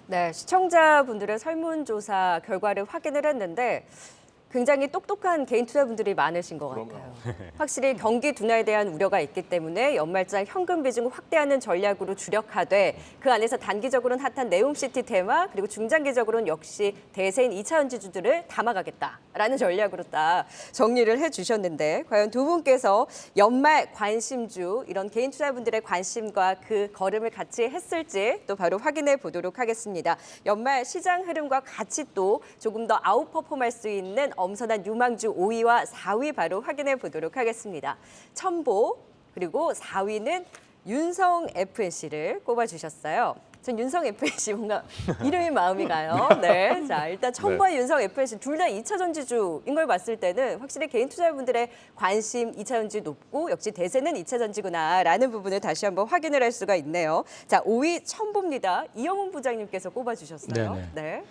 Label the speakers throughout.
Speaker 1: 네, 시청자분들의 설문조사 결과를 확인을 했는데 굉장히 똑똑한 개인 투자분들이 많으신 것 같아요. 확실히 경기 둔화에 대한 우려가 있기 때문에 연말장 현금 비중을 확대하는 전략으로 주력하되 그 안에서 단기적으로는 핫한 네옴시티 테마 그리고 중장기적으로는 역시 대세인 2차 전지주들을 담아가겠다라는 전략으로 딱 정리를 해주셨는데 과연 두 분께서 연말 관심주 이런 개인 투자분들의 관심과 그 걸음을 같이 했을지 또 바로 확인해 보도록 하겠습니다. 연말 시장 흐름과 같이 또 조금 더 아웃퍼폼할 수 있는 엄선한 유망주 5위와 4위 바로 확인해 보도록 하겠습니다. 첨보 그리고 4위는 윤성 FNC를 꼽아주셨어요. 전 윤성 FNC 뭔가 이름이 마음이 가요. 네, 자 일단 첨보와 윤성 FNC 둘 다 2차 전지주인 걸 봤을 때는 확실히 개인 투자자분들의 관심 2차 전지 높고 역시 대세는 2차 전지구나라는 부분을 다시 한번 확인을 할 수가 있네요. 자 5위 첨보입니다. 이영훈 부장님께서 꼽아주셨어요.
Speaker 2: 네네.
Speaker 1: 네.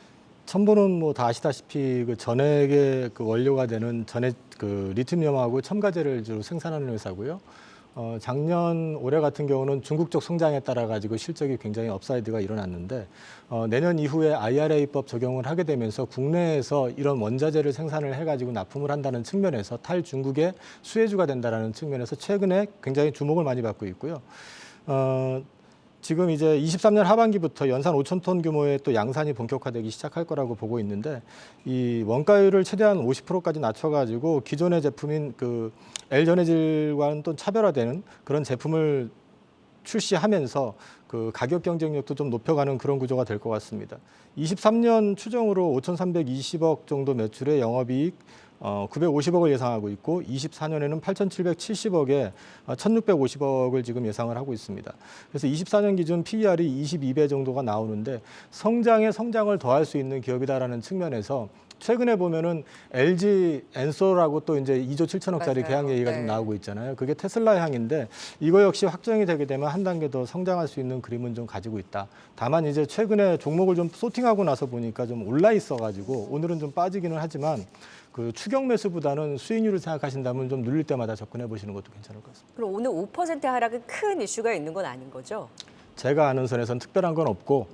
Speaker 2: 첨보는 뭐 다 아시다시피 그 전액의 그 원료가 되는 전액 그 리튬이온하고 첨가제를 주로 생산하는 회사고요. 작년 올해 같은 경우는 중국 쪽 성장에 따라 가지고 실적이 굉장히 업사이드가 일어났는데 내년 이후에 IRA법 적용을 하게 되면서 국내에서 이런 원자재를 생산을 해가지고 납품을 한다는 측면에서 탈중국의 수혜주가 된다라는 측면에서 최근에 굉장히 주목을 많이 받고 있고요. 지금 이제 23년 하반기부터 연산 5천 톤 규모의 또 양산이 본격화되기 시작할 거라고 보고 있는데 이 원가율을 최대한 50%까지 낮춰가지고 기존의 제품인 그 L전해질과는 또 차별화되는 그런 제품을 출시하면서 그 가격 경쟁력도 좀 높여가는 그런 구조가 될 것 같습니다. 23년 추정으로 5,320억 정도 매출의 영업이익 950억을 예상하고 있고 24년에는 8,770억에 1,650억을 지금 예상을 하고 있습니다. 그래서 24년 기준 PER이 22배 정도가 나오는데 성장에 성장을 더할 수 있는 기업이다라는 측면에서 최근에 보면은 LG 엔솔하고 또 이제 2조 7천억짜리 계약 얘기가 좀 나오고 있잖아요. 그게 테슬라 향인데 이거 역시 확정이 되게 되면 한 단계 더 성장할 수 있는 그림은 좀 가지고 있다. 다만 이제 최근에 종목을 좀 소팅하고 나서 보니까 좀 올라 있어가지고 오늘은 좀 빠지기는 하지만 그 추격 매수보다는 수익률을 생각하신다면 좀 눌릴 때마다 접근해 보시는 것도 괜찮을 것 같습니다.
Speaker 1: 그럼 오늘 5% 하락은 큰 이슈가 있는 건 아닌 거죠?
Speaker 2: 제가 아는 선에서는 특별한 건 없고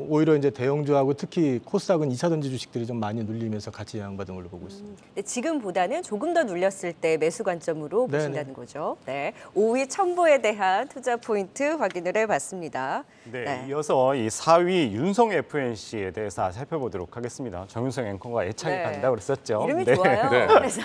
Speaker 2: 오히려 이제 대형주하고 특히 코스닥은 2차 전지 주식들이 좀 많이 눌리면서 같이 영향받은 걸로 보고 있습니다.
Speaker 1: 근데 지금보다는 조금 더 눌렸을 때 매수 관점으로 보신다는 거죠. 네, 5위 첨보에 대한 투자 포인트 확인을 해봤습니다.
Speaker 3: 네, 이어서 이 4위 윤성 FNC에 대해서 살펴보도록 하겠습니다. 정윤성 앵커가 애착이 간다고 그랬었죠.
Speaker 1: 이름이 좋아요. 그래서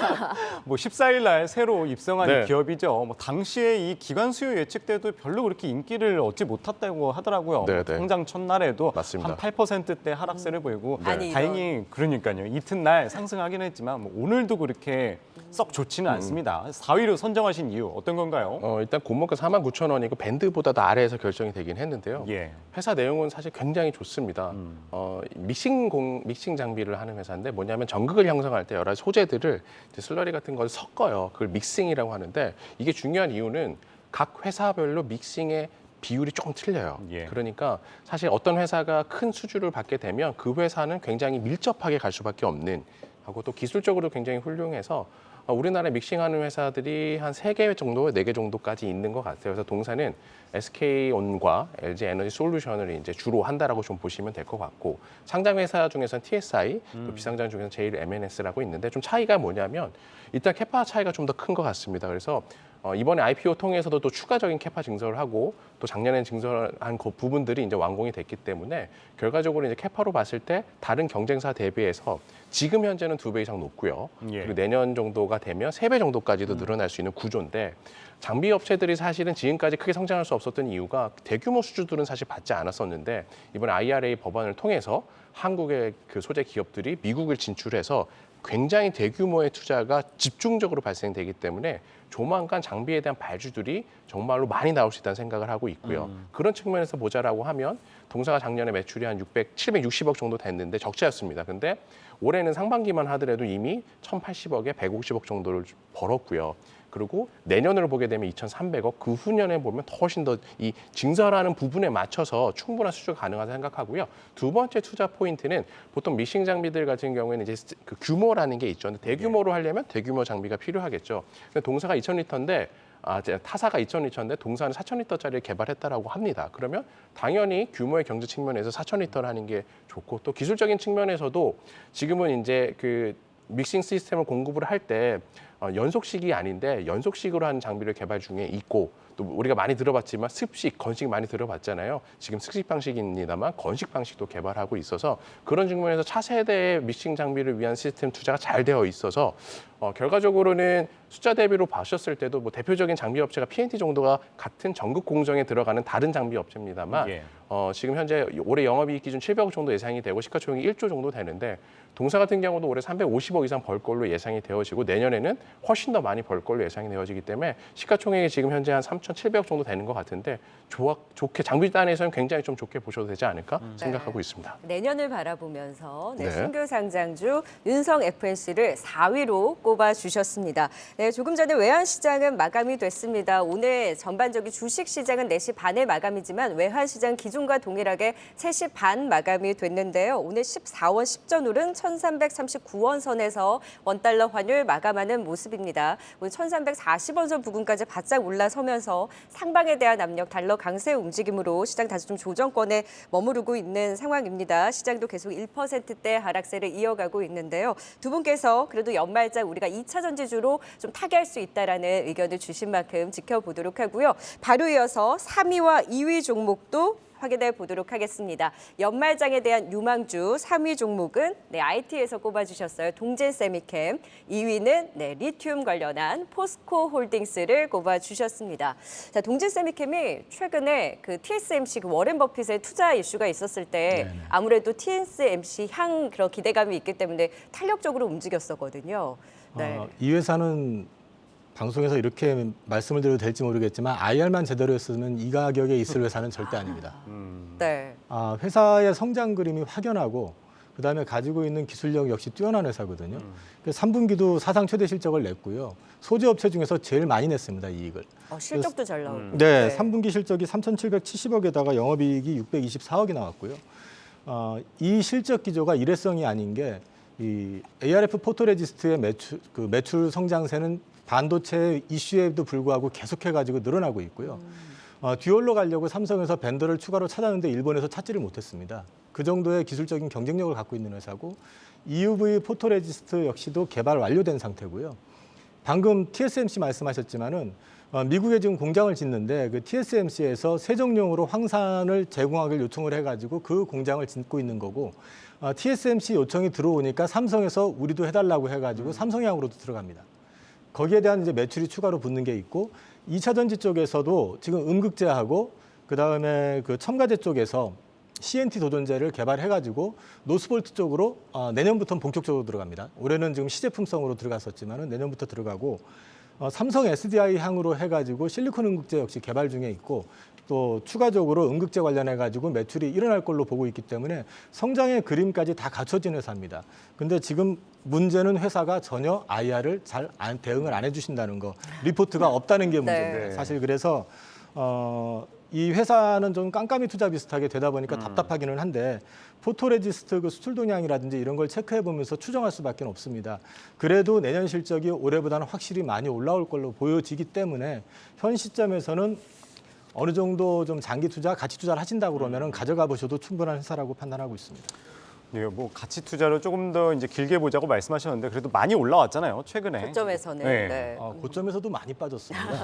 Speaker 3: 뭐 14일 날 새로 입성한 기업이죠. 뭐 당시에 이 기관 수요 예측 때도 별로 그렇게 인기를 얻지 못했다고 하더라고요. 성장 첫날에도
Speaker 4: 맞습니다.
Speaker 3: 한 8%대 하락세를 보이고 다행히 그러니까요. 이튿날 상승하긴 했지만 뭐 오늘도 그렇게 썩 좋지는 않습니다. 4위로 선정하신 이유 어떤 건가요?
Speaker 4: 일단 공모가 49,000원이고 밴드보다 더 아래에서 결정이 되긴 했는데요. 회사 내용은 사실 굉장히 좋습니다. 믹싱 장비를 하는 회사인데 뭐냐면 전극을 형성할 때 여러 가지 소재들을 이제 슬러리 같은 걸 섞어요. 그걸 믹싱이라고 하는데 이게 중요한 이유는 각 회사별로 믹싱의 비율이 조금 틀려요. 그러니까 사실 어떤 회사가 큰 수주를 받게 되면 그 회사는 굉장히 밀접하게 갈 수밖에 없는 하고 또 기술적으로 굉장히 훌륭해서 우리나라에 믹싱하는 회사들이 한 3개 정도, 4개 정도까지 있는 것 같아요. 그래서 동사는 SK온과 LG 에너지 솔루션을 이제 주로 한다라고 좀 보시면 될 것 같고 상장 회사 중에서는 TSI, 또 비상장 중에서는 제일 MNS라고 있는데 좀 차이가 뭐냐면 일단 캐파 차이가 좀 더 큰 것 같습니다. 그래서 이번에 IPO 통해서도 또 추가적인 캐파 증설을 하고 또 작년에 증설한 그 부분들이 이제 완공이 됐기 때문에 결과적으로 이제 캐파로 봤을 때 다른 경쟁사 대비해서 지금 현재는 2배 이상 높고요. 그리고 내년 정도가 되면 3배 정도까지도 늘어날 수 있는 구조인데 장비 업체들이 사실은 지금까지 크게 성장할 수 없었던 이유가 대규모 수주들은 사실 받지 않았었는데 이번에 IRA 법안을 통해서 한국의 그 소재 기업들이 미국을 진출해서 굉장히 대규모의 투자가 집중적으로 발생되기 때문에 조만간 장비에 대한 발주들이 정말로 많이 나올 수 있다는 생각을 하고 있고요. 그런 측면에서 보자라고 하면 동사가 작년에 매출이 한 760억 정도 됐는데 적자였습니다. 근데 올해는 상반기만 하더라도 이미 1,080억에 150억 정도를 벌었고요. 그리고 내년을 보게 되면 2,300억, 그 후년에 보면 훨씬 더 이 증설하는 부분에 맞춰서 충분한 수주가 가능하다고 생각하고요. 두 번째 투자 포인트는 보통 믹싱 장비들 같은 경우에는 이제 그 규모라는 게 있죠. 근데 대규모로 하려면 대규모 장비가 필요하겠죠. 근데 동사가 2,000리터인데 타사가 2,000리터인데 동사는 4,000리터짜리를 개발했다라고 합니다. 그러면 당연히 규모의 경제 측면에서 4,000리터를 하는 게 좋고 또 기술적인 측면에서도 지금은 이제 그 믹싱 시스템을 공급을 할 때 연속식이 아닌데 연속식으로 하는 장비를 개발 중에 있고 또 우리가 많이 들어봤지만 습식, 건식 많이 들어봤잖아요. 지금 습식 방식입니다만 건식 방식도 개발하고 있어서 그런 측면에서 차세대의 믹싱 장비를 위한 시스템 투자가 잘 되어 있어서 결과적으로는 숫자 대비로 보셨을 때도 뭐 대표적인 장비 업체가 P&T 정도가 같은 전국 공정에 들어가는 다른 장비 업체입니다만 지금 현재 올해 영업이익 기준 700억 정도 예상이 되고 시가총액이 1조 정도 되는데 동사 같은 경우도 올해 350억 이상 벌 걸로 예상이 되어지고 내년에는 훨씬 더 많이 벌 걸로 예상이 되어지기 때문에 시가총액이 지금 현재 한 3,700억 정도 되는 것 같은데 좋게 장비단에서는 굉장히 좀 좋게 보셔도 되지 않을까 생각하고 있습니다.
Speaker 1: 내년을 바라보면서
Speaker 4: 네.
Speaker 1: 신규 상장주 윤성 FNC를 4위로 꼽아주셨습니다. 네, 조금 전에 외환시장은 마감이 됐습니다. 오늘 전반적인 주식시장은 4시 반에 마감이지만 외환시장 기존과 동일하게 3시 반 마감이 됐는데요. 오늘 14원 10전 오른 1,339원 선에서 원달러 환율 마감하는 모습입니다. 오늘 1,340원 선 부근까지 바짝 올라서면서 상방에 대한 압력, 달러 강세 움직임으로 시장 다시 좀 조정권에 머무르고 있는 상황입니다. 시장도 계속 1%대 하락세를 이어가고 있는데요. 두 분께서 그래도 연말장 우리가 2차 전지주로 좀 타개할 수 있다라는 의견을 주신 만큼 지켜보도록 하고요. 바로 이어서 3위와 2위 종목도 확인해 보도록 하겠습니다. 연말장에 대한 유망주 3위 종목은 IT에서 꼽아주셨어요. 동진세미캠. 2위는 리튬 관련한 포스코 홀딩스를 꼽아주셨습니다. 자, 동진세미캠이 최근에 그 TSMC 그 워렌 버핏의 투자 이슈가 있었을 때 아무래도 TSMC 향 그런 기대감이 있기 때문에 탄력적으로 움직였었거든요. 네.
Speaker 2: 이 회사는 방송에서 이렇게 말씀을 드려도 될지 모르겠지만 IR만 제대로 했으면 이 가격에 있을 회사는 절대 아닙니다.
Speaker 1: 네.
Speaker 2: 회사의 성장 그림이 확연하고 그다음에 가지고 있는 기술력 역시 뛰어난 회사거든요. 그래서 3분기도 사상 최대 실적을 냈고요. 소재 업체 중에서 제일 많이 냈습니다, 이익을.
Speaker 1: 실적도 잘 나오고.
Speaker 2: 네, 3분기 실적이 3,770억에다가 영업이익이 624억이 나왔고요. 이 실적 기조가 일회성이 아닌 게 이 ARF 포토레지스트의 매출 성장세는 반도체 이슈에도 불구하고 계속해가지고 늘어나고 있고요. 듀얼로 가려고 삼성에서 벤더를 추가로 찾았는데 일본에서 찾지를 못했습니다. 그 정도의 기술적인 경쟁력을 갖고 있는 회사고 EUV 포토레지스트 역시도 개발 완료된 상태고요. 방금 TSMC 말씀하셨지만은 미국에 지금 공장을 짓는데 그 TSMC에서 세정용으로 황산을 제공하기를 요청을 해가지고 그 공장을 짓고 있는 거고 TSMC 요청이 들어오니까 삼성에서 우리도 해달라고 해가지고 삼성향으로도 들어갑니다. 거기에 대한 이제 매출이 추가로 붙는 게 있고 2차 전지 쪽에서도 지금 음극재하고 그다음에 그 첨가제 쪽에서 CNT 도전제를 개발해가지고 노스볼트 쪽으로 내년부터는 본격적으로 들어갑니다. 올해는 지금 시제품성으로 들어갔었지만은 내년부터 들어가고 삼성 SDI 향으로 해가지고 실리콘 음극재 역시 개발 중에 있고 또 추가적으로 음극재 관련해가지고 매출이 일어날 걸로 보고 있기 때문에 성장의 그림까지 다 갖춰진 회사입니다. 근데 지금 문제는 회사가 전혀 IR을 잘 대응을 안 해주신다는 거, 리포트가 없다는 게 문제입니다. 사실 그래서 이 회사는 좀 깜깜이 투자 비슷하게 되다 보니까 답답하기는 한데 포토레지스트 그 수출 동향이라든지 이런 걸 체크해 보면서 추정할 수밖에 없습니다. 그래도 내년 실적이 올해보다는 확실히 많이 올라올 걸로 보여지기 때문에 현 시점에서는 어느 정도 좀 장기 투자, 가치 투자를 하신다고 그러면은 가져가 보셔도 충분한 회사라고 판단하고 있습니다.
Speaker 3: 네, 뭐 가치 투자를 조금 더 이제 길게 보자고 말씀하셨는데 그래도 많이 올라왔잖아요, 최근에.
Speaker 1: 고점에서는.
Speaker 3: 네.
Speaker 1: 네.
Speaker 2: 고점에서도 많이 빠졌습니다.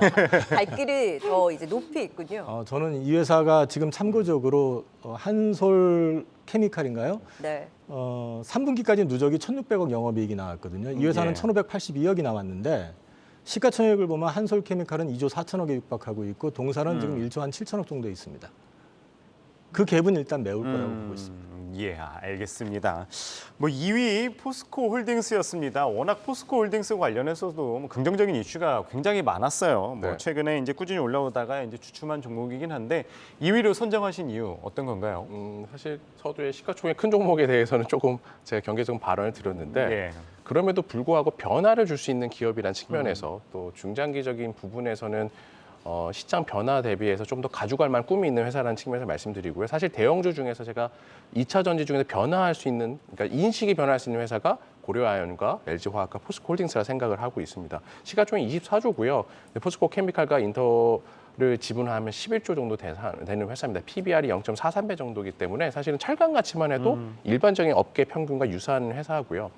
Speaker 1: 갈 길이 더 이제 높이 있군요.
Speaker 2: 저는 이 회사가 지금 참고적으로 한솔 케미칼인가요?
Speaker 1: 네.
Speaker 2: 3분기까지 누적이 1,600억 영업이익이 나왔거든요. 이 회사는 1,582억이 나왔는데 시가총액을 보면 한솔 케미칼은 2조 4천억에 육박하고 있고 동사는 지금 1조 한 7천억 정도 있습니다. 그 갭은 일단 메울 거라고 보고 있습니다.
Speaker 3: 예, 알겠습니다. 뭐 2위 포스코 홀딩스였습니다. 워낙 포스코 홀딩스 관련해서도 뭐 긍정적인 이슈가 굉장히 많았어요. 뭐 최근에 이제 꾸준히 올라오다가 이제 주춤한 종목이긴 한데 2위로 선정하신 이유 어떤 건가요?
Speaker 4: 사실 서두에 시가총액 큰 종목에 대해서는 조금 제가 경계적 발언을 드렸는데 그럼에도 불구하고 변화를 줄 수 있는 기업이란 측면에서 또 중장기적인 부분에서는 시장 변화 대비해서 좀 더 가져갈 만한 꿈이 있는 회사라는 측면에서 말씀드리고요. 사실 대형주 중에서 제가 2차 전지 중에서 변화할 수 있는, 그러니까 인식이 변화할 수 있는 회사가 고려아연과 LG화학과 포스코홀딩스라 생각을 하고 있습니다. 시가총액 24조고요. 포스코케미칼과 인터를 지분하면 11조 정도 되는 회사입니다. PBR이 0.43배 정도이기 때문에 사실은 철강 가치만 해도 일반적인 업계 평균과 유사한 회사고요.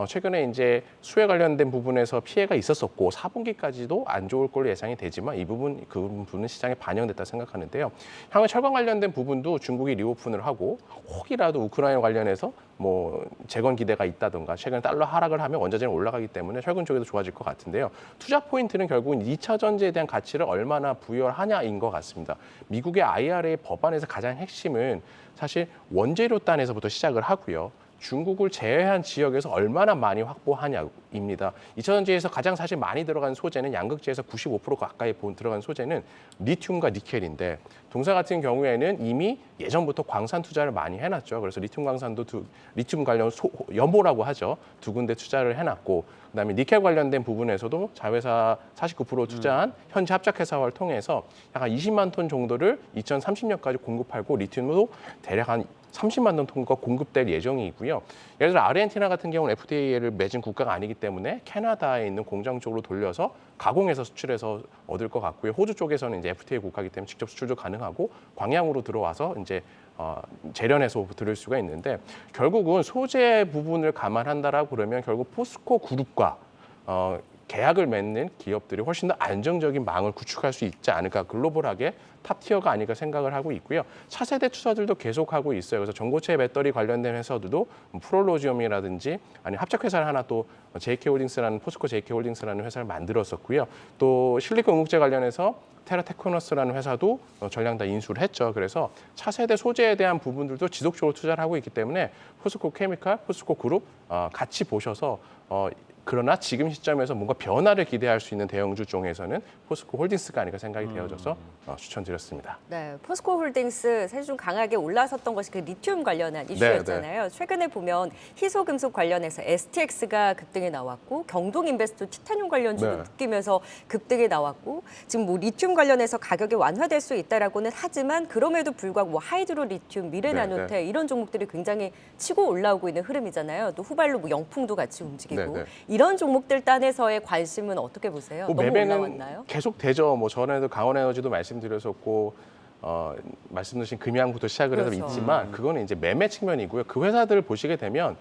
Speaker 4: 최근에 이제 수혜 관련된 부분에서 피해가 있었었고 4분기까지도 안 좋을 걸로 예상이 되지만 그 부분은 시장에 반영됐다 생각하는데요. 향후 철강 관련된 부분도 중국이 리오픈을 하고 혹이라도 우크라이나 관련해서 뭐 재건 기대가 있다든가 최근에 달러 하락을 하면 원자재는 올라가기 때문에 철강 쪽에도 좋아질 것 같은데요. 투자 포인트는 결국은 2차 전지에 대한 가치를 얼마나 부여하냐인 것 같습니다. 미국의 IRA 법안에서 가장 핵심은 사실 원재료 단에서부터 시작을 하고요. 중국을 제외한 지역에서 얼마나 많이 확보하냐입니다. 2차 전지에서 가장 사실 많이 들어간 소재는 양극재에서 95% 가까이 들어간 소재는 리튬과 니켈인데 동사 같은 경우에는 이미 예전부터 광산 투자를 많이 해놨죠. 그래서 리튬 광산도 리튬 관련 연보라고 하죠. 2군데 투자를 해놨고 그다음에 니켈 관련된 부분에서도 자회사 49% 투자한 현지 합작회사를 통해서 약 한 20만 톤 정도를 2030년까지 공급하고 리튬도 대략 한 30만 톤 ton가 공급될 예정이고요. 예를 들어 아르헨티나 같은 경우는 FTA를 맺은 국가가 아니기 때문에 캐나다에 있는 공장 쪽으로 돌려서 가공해서 수출해서 얻을 것 같고요. 호주 쪽에서는 이제 FTA 국가이기 때문에 직접 수출도 가능하고 광양으로 들어와서 이제 재련해서 들을 수가 있는데 결국은 소재 부분을 감안한다라고 그러면 결국 포스코 그룹과 계약을 맺는 기업들이 훨씬 더 안정적인 망을 구축할 수 있지 않을까 글로벌하게 탑티어가 아닐까 생각을 하고 있고요. 차세대 투자들도 계속하고 있어요. 그래서 전고체 배터리 관련된 회사들도 프롤로지움이라든지 아니면 합작회사를 하나 또 JK홀딩스라는 포스코 JK홀딩스라는 회사를 만들었었고요. 또 실리콘 응급제 관련해서 테라테크노스라는 회사도 전량 다 인수를 했죠. 그래서 차세대 소재에 대한 부분들도 지속적으로 투자를 하고 있기 때문에 포스코 케미칼, 포스코 그룹 같이 보셔서 그러나 지금 시점에서 뭔가 변화를 기대할 수 있는 대형주 중에서는 포스코 홀딩스가 아닐까 생각이 되어져서 추천드렸습니다.
Speaker 1: 네, 포스코 홀딩스 사실 좀 강하게 올라섰던 것이 그 리튬 관련한 이슈였잖아요. 최근에 보면 희소금속 관련해서 STX가 급등에 나왔고 경동인베스트 티타늄 관련주도 묶이면서 급등에 나왔고 지금 뭐 리튬 관련해서 가격이 완화될 수 있다라고는 하지만 그럼에도 불구하고 뭐 하이드로 리튬, 미래나노테 이런 종목들이 굉장히 치고 올라오고 있는 흐름이잖아요. 또 후발로 뭐 영풍도 같이 움직이고 이런 종목들 딴에서의 관심은 어떻게 보세요? 너무 올라왔나요?
Speaker 4: 계속 되죠. 뭐 전에도 강원에너지도 말씀드렸었고 말씀드린 금양부터 시작을 해서 있지만 그거는 이제 매매 측면이고요. 그 회사들을 보시게 되면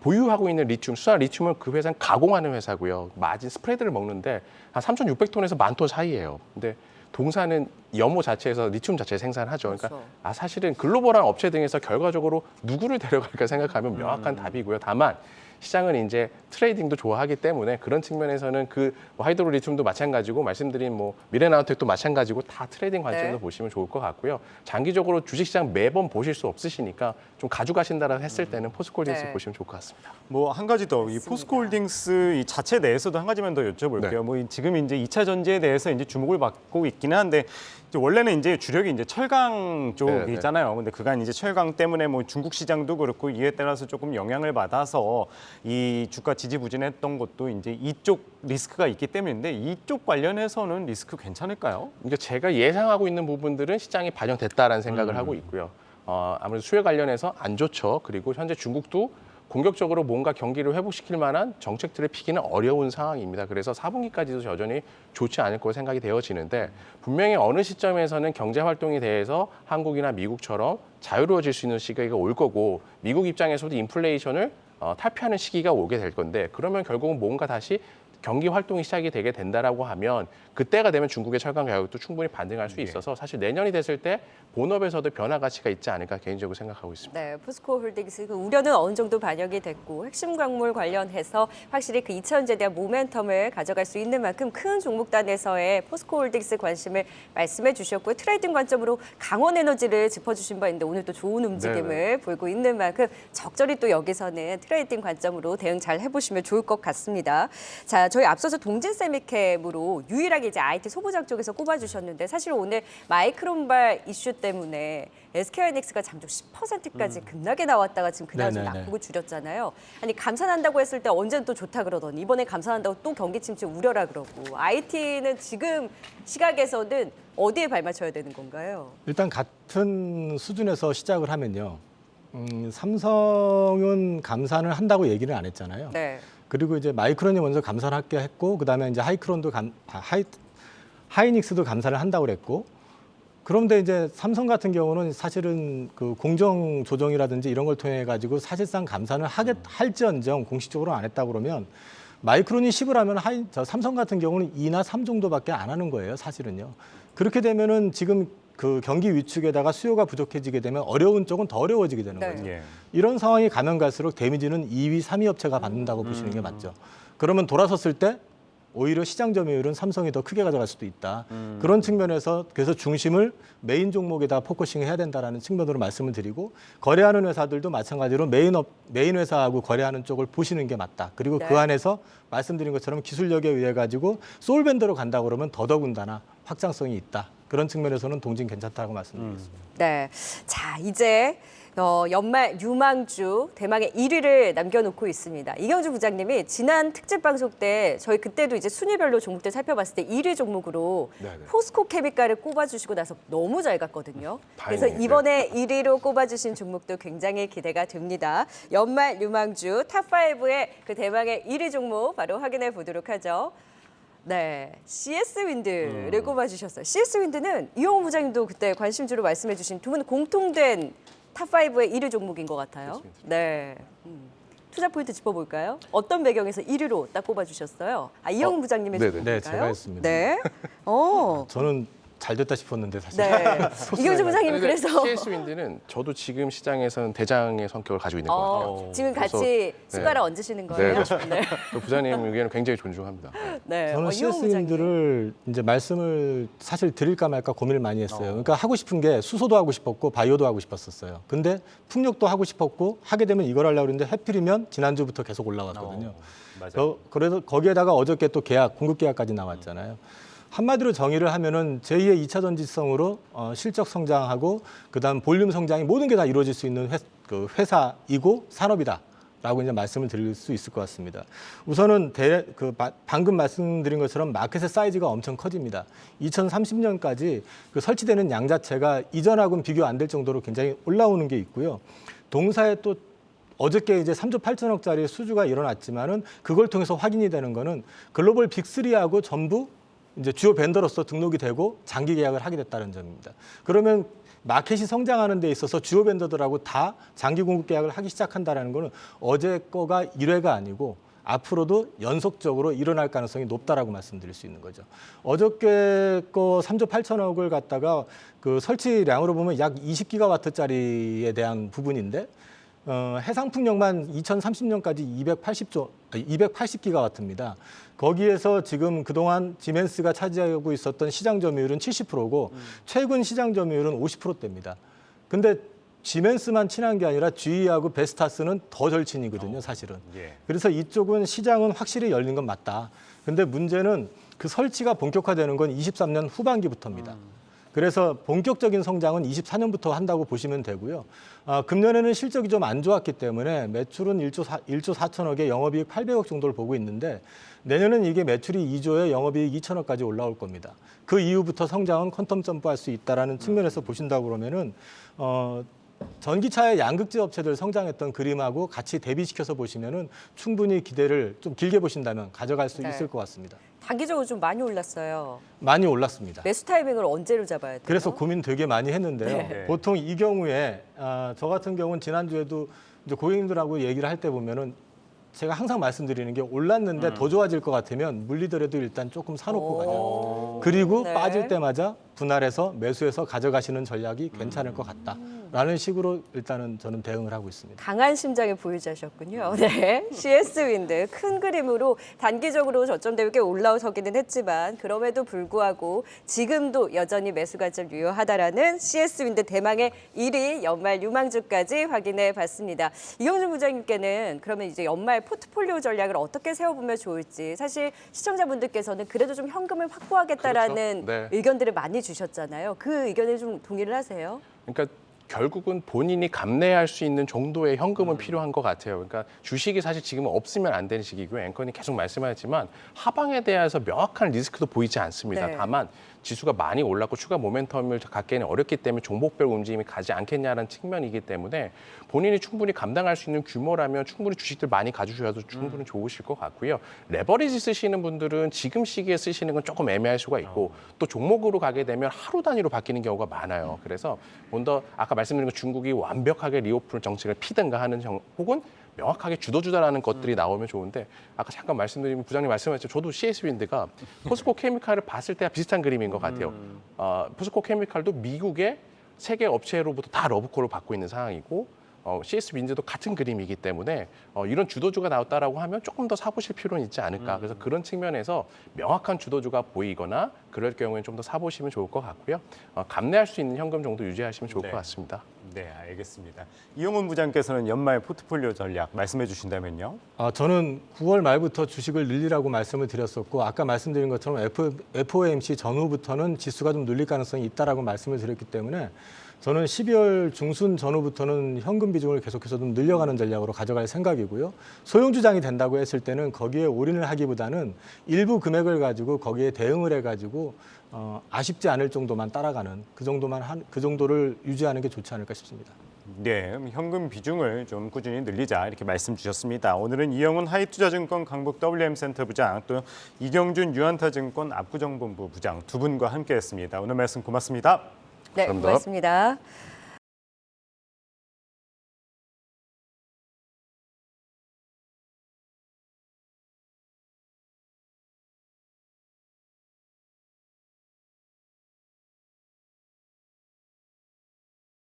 Speaker 4: 보유하고 있는 리튬, 수산 리튬을 그 회사는 가공하는 회사고요. 마진 스프레드를 먹는데 한 3,600톤에서 10,000톤 사이예요. 근데 동사는 염호 자체에서 리튬 자체 생산하죠. 그러니까 사실은 글로벌한 업체 등에서 결과적으로 누구를 데려갈까 생각하면 명확한 답이고요. 다만 시장은 이제 트레이딩도 좋아하기 때문에 그런 측면에서는 그 하이드로 리튬도 마찬가지고 말씀드린 뭐 미래나노텍도 마찬가지고 다 트레이딩 관점으로 보시면 좋을 것 같고요. 장기적으로 주식시장 매번 보실 수 없으시니까 좀 가져가신다라 했을 때는 포스코홀딩스 보시면 좋을 것 같습니다.
Speaker 3: 뭐 한 가지 더 이 포스코홀딩스 이 자체 내에서도 한 가지만 더 여쭤볼게요. 뭐 지금 이제 2차 전지에 대해서 이제 주목을 받고 있기는 한데 원래는 이제 주력이 이제 철강 쪽이잖아요. 근데 그간 이제 철강 때문에 뭐 중국 시장도 그렇고 이에 따라서 조금 영향을 받아서 이 주가 지지부진했던 것도 이제 이쪽 리스크가 있기 때문인데 이쪽 관련해서는 리스크 괜찮을까요?
Speaker 4: 그러니까 제가 예상하고 있는 부분들은 시장이 반영됐다라는 생각을 하고 있고요. 아무래도 수혜 관련해서 안 좋죠. 그리고 현재 중국도 공격적으로 뭔가 경기를 회복시킬 만한 정책들을 피기는 어려운 상황입니다. 그래서 4분기까지도 여전히 좋지 않을 거로 생각이 되어지는데 분명히 어느 시점에서는 경제 활동에 대해서 한국이나 미국처럼 자유로워질 수 있는 시기가 올 거고 미국 입장에서도 인플레이션을 탈피하는 시기가 오게 될 건데 그러면 결국은 뭔가 다시 경기 활동이 시작이 되게 된다라고 하면 그때가 되면 중국의 철강 가격도 충분히 반등할 수 있어서 사실 내년이 됐을 때 본업에서도 변화 가치가 있지 않을까 개인적으로 생각하고 있습니다.
Speaker 1: 네, 포스코 홀딩스 그 우려는 어느 정도 반영이 됐고 핵심 광물 관련해서 확실히 그 2차 전지에 대한 모멘텀을 가져갈 수 있는 만큼 큰 종목단에서의 포스코 홀딩스 관심을 말씀해 주셨고요. 트레이딩 관점으로 강원에너지를 짚어주신 바 있는데 오늘 또 좋은 움직임을 보이고 있는 만큼 적절히 또 여기서는 트레이딩 관점으로 대응 잘 해보시면 좋을 것 같습니다. 자, 저희 앞서서 동진세미캠으로 유일하게 이제 IT 소부장 쪽에서 꼽아주셨는데 사실 오늘 마이크론발 이슈 때문에 SK하이닉스가 장중 10%까지 급락에 나왔다가 지금 그날 좀 낙폭을 줄였잖아요. 아니 감산한다고 했을 때 언제는 또 좋다 그러더니 이번에 감산한다고 또 경기 침체 우려라 그러고 IT는 지금 시각에서는 어디에 발맞춰야 되는 건가요?
Speaker 2: 일단 같은 수준에서 시작을 하면요. 삼성은 감산을 한다고 얘기를 안 했잖아요.
Speaker 1: 네.
Speaker 2: 그리고 이제 마이크론이 먼저 감산을 할게 했고, 그다음에 이제 하이닉스도 감산을 한다고 그랬고, 그런데 이제 삼성 같은 경우는 사실은 그 공정 조정이라든지 이런 걸 통해 가지고 사실상 감산을 할지언정 공식적으로 안 했다 그러면 마이크론이 10을 하면 삼성 같은 경우는 2나 3 정도밖에 안 하는 거예요, 사실은요. 그렇게 되면은 지금 그 경기 위축에다가 수요가 부족해지게 되면 어려운 쪽은 더 어려워지게 되는
Speaker 1: 네.
Speaker 2: 거죠.
Speaker 3: 예.
Speaker 2: 이런 상황이 가면 갈수록 데미지는 2위, 3위 업체가 받는다고 보시는 게 맞죠. 그러면 돌아섰을 때 오히려 시장 점유율은 삼성이 더 크게 가져갈 수도 있다. 그런 측면에서 그래서 중심을 메인 종목에다 포커싱해야 된다라는 측면으로 말씀을 드리고, 거래하는 회사들도 마찬가지로 메인 회사하고 거래하는 쪽을 보시는 게 맞다. 그리고
Speaker 1: 네.
Speaker 2: 그 안에서 말씀드린 것처럼 기술력에 의해 가지고 솔벤더로 간다 그러면 더더군다나 확장성이 있다. 그런 측면에서는 동진 괜찮다고 말씀드리겠습니다.
Speaker 1: 네. 자, 이제 연말 유망주 대망의 1위를 남겨놓고 있습니다. 이경주 부장님이 지난 특집 방송 때 저희 그때도 이제 순위별로 종목들 살펴봤을 때 1위 종목으로
Speaker 4: 네네.
Speaker 1: 포스코 케미칼을 꼽아주시고 나서 너무 잘 갔거든요. 그래서
Speaker 4: 다행이네요.
Speaker 1: 이번에 1위로 꼽아주신 종목도 굉장히 기대가 됩니다. 연말 유망주 탑5의 그 대망의 1위 종목 바로 확인해 보도록 하죠. 네, CS-윈드를 꼽아주셨어요. CS-윈드는 이용호 부장님도 그때 관심주로 말씀해주신 두 분 공통된 탑5의 1위 종목인 것 같아요.
Speaker 4: 그렇습니다.
Speaker 1: 네. 투자 포인트 짚어볼까요? 어떤 배경에서 1위로 딱 꼽아주셨어요? 이용호 부장님의
Speaker 4: 네네.
Speaker 1: 종목일까요?
Speaker 2: 네, 제가 했습니다.
Speaker 1: 네.
Speaker 2: 저는 잘 됐다 싶었는데 사실.
Speaker 1: 네. 이경주 부장님이
Speaker 4: 근데
Speaker 1: 그래서
Speaker 4: CS 윈드는 저도 지금 시장에서는 대장의 성격을 가지고 있는 것 같아요.
Speaker 1: 지금
Speaker 4: 그래서,
Speaker 1: 같이 숟가락
Speaker 4: 네.
Speaker 1: 얹으시는
Speaker 4: 네,
Speaker 1: 거예요?
Speaker 4: 그렇죠.
Speaker 1: 네.
Speaker 4: 또 부장님 의견을 굉장히 존중합니다.
Speaker 1: 네.
Speaker 2: 저는
Speaker 1: 이용호 부장님.
Speaker 2: CS인들을 이제 말씀을 사실 드릴까 말까 고민을 많이 했어요. 그러니까 하고 싶은 게 수소도 하고 싶었고 바이오도 하고 싶었었어요. 근데 풍력도 하고 싶었고 하게 되면 이걸 하려고 했는데 해필이면 지난주부터 계속 올라왔거든요.
Speaker 3: 맞아요.
Speaker 2: 그래서 거기에다가 어저께 또 공급 계약까지 나왔잖아요. 한마디로 정의를 하면은 제2의 2차 전지성으로 실적 성장하고 그다음 볼륨 성장이 모든 게 다 이루어질 수 있는 회사이고 산업이다라고 이제 말씀을 드릴 수 있을 것 같습니다. 우선은 방금 말씀드린 것처럼 마켓의 사이즈가 엄청 커집니다. 2030년까지 그 설치되는 양 자체가 이전하고는 비교 안 될 정도로 굉장히 올라오는 게 있고요. 동사에 또 어저께 이제 3조 8천억짜리 수주가 일어났지만은 그걸 통해서 확인이 되는 거는 글로벌 빅3하고 전부 이제 주요 벤더로서 등록이 되고 장기 계약을 하게 됐다는 점입니다. 그러면 마켓이 성장하는 데 있어서 주요 벤더들하고 다 장기 공급 계약을 하기 시작한다는 거는 어제 거가 1회가 아니고 앞으로도 연속적으로 일어날 가능성이 높다라고 말씀드릴 수 있는 거죠. 어저께 거 3조 8천억을 갖다가 그 설치량으로 보면 약 20기가와트짜리에 대한 부분인데 해상풍력만 2030년까지 280기가와트입니다. 거기에서 지금 그동안 지멘스가 차지하고 있었던 시장 점유율은 70%고 최근 시장 점유율은 50%대입니다. 근데 지멘스만 친한 게 아니라 GE하고 베스타스는 더 절친이거든요, 사실은.
Speaker 3: 예.
Speaker 2: 그래서 이쪽은 시장은 확실히 열린 건 맞다. 근데 문제는 그 설치가 본격화되는 건 23년 후반기부터입니다. 그래서 본격적인 성장은 24년부터 한다고 보시면 되고요. 금년에는 실적이 좀 안 좋았기 때문에 매출은 1조 4천억에 영업이익 800억 정도를 보고 있는데 내년은 이게 매출이 2조에 영업이익 2천억까지 올라올 겁니다. 그 이후부터 성장은 퀀텀 점프할 수 있다라는 측면에서 보신다고 그러면은 전기차의 양극재 업체들 성장했던 그림하고 같이 대비시켜서 보시면은 충분히 기대를 좀 길게 보신다면 가져갈 수
Speaker 1: 네.
Speaker 2: 있을 것 같습니다.
Speaker 1: 단기적으로 좀 많이 올랐어요.
Speaker 2: 많이 올랐습니다.
Speaker 1: 매수 타이밍을 언제로 잡아야 돼요?
Speaker 2: 그래서 고민 되게 많이 했는데요.
Speaker 3: 네.
Speaker 2: 보통 이 경우에 저 같은 경우는 지난주에도 이제 고객님들하고 얘기를 할 때 보면은 제가 항상 말씀드리는 게 올랐는데 더 좋아질 것 같으면 물리더라도 일단 조금 사놓고 가죠. 그리고
Speaker 1: 네.
Speaker 2: 빠질 때마다 분할해서 매수해서 가져가시는 전략이 괜찮을 것 같다라는 식으로 일단은 저는 대응을 하고 있습니다.
Speaker 1: 강한 심장의 보유자셨군요. 네, CS-윈드 큰 그림으로 단기적으로 저점 대우에 올라서기는 했지만 그럼에도 불구하고 지금도 여전히 매수 관점 유효하다라는 CS-윈드 대망의 1위 연말 유망주까지 확인해 봤습니다. 이경준 부장님께는 그러면 이제 연말 포트폴리오 전략을 어떻게 세워보면 좋을지 사실 시청자분들께서는 그래도 좀 현금을 확보하겠다라는
Speaker 4: 그렇죠. 네.
Speaker 1: 의견들을 많이 주셨잖아요. 그 의견에 좀 동의를 하세요?
Speaker 4: 그러니까 결국은 본인이 감내할 수 있는 정도의 현금은 필요한 것 같아요. 그러니까 주식이 사실 지금은 없으면 안 되는 시기고요. 앵커님 계속 말씀하셨지만 하방에 대해서 명확한 리스크도 보이지 않습니다.
Speaker 1: 네.
Speaker 4: 다만 지수가 많이 올랐고 추가 모멘텀을 갖기에는 어렵기 때문에 종목별 움직임이 가지 않겠냐라는 측면이기 때문에 본인이 충분히 감당할 수 있는 규모라면 충분히 주식들 많이 가지셔도 충분히 좋으실 것 같고요. 레버리지 쓰시는 분들은 지금 시기에 쓰시는 건 조금 애매할 수가 있고 또 종목으로 가게 되면 하루 단위로 바뀌는 경우가 많아요. 그래서 먼저 아까 말씀드린 것 중국이 완벽하게 리오픈 정책을 피든가 하는 혹은 명확하게 주도주다라는 것들이 나오면 좋은데 아까 잠깐 말씀드린 부장님 말씀하셨죠. 저도 CS윈드가 포스코 케미칼을 봤을 때와 비슷한 그림인 것 같아요. 포스코 케미칼도 미국의 세계 업체로부터 다 러브콜을 받고 있는 상황이고 CS윈드도 같은 그림이기 때문에 이런 주도주가 나왔다라고 하면 조금 더 사보실 필요는 있지 않을까. 그래서 그런 측면에서 명확한 주도주가 보이거나 그럴 경우에는 좀 더 사보시면 좋을 것 같고요. 감내할 수 있는 현금 정도 유지하시면 좋을 것 같습니다.
Speaker 3: 네, 알겠습니다. 이용훈 부장께서는 연말 포트폴리오 전략 말씀해 주신다면요.
Speaker 2: 저는 9월 말부터 주식을 늘리라고 말씀을 드렸었고 아까 말씀드린 것처럼 FOMC 전후부터는 지수가 좀 늘릴 가능성이 있다라고 말씀을 드렸기 때문에 저는 12월 중순 전후부터는 현금 비중을 계속해서 좀 늘려가는 전략으로 가져갈 생각이고요. 소형주장이 된다고 했을 때는 거기에 올인을 하기보다는 일부 금액을 가지고 거기에 대응을 해가지고 아쉽지 않을 정도만 따라가는 그 정도를 유지하는 게 좋지 않을까 싶습니다.
Speaker 3: 네, 현금 비중을 좀 꾸준히 늘리자 이렇게 말씀 주셨습니다. 오늘은 이영훈 하이투자증권 강북 WM센터 부장 또 이경준 유한타증권 압구정본부 부장 두 분과 함께했습니다. 오늘 말씀 고맙습니다.
Speaker 1: 네,
Speaker 4: 감사합니다.
Speaker 1: 고맙습니다.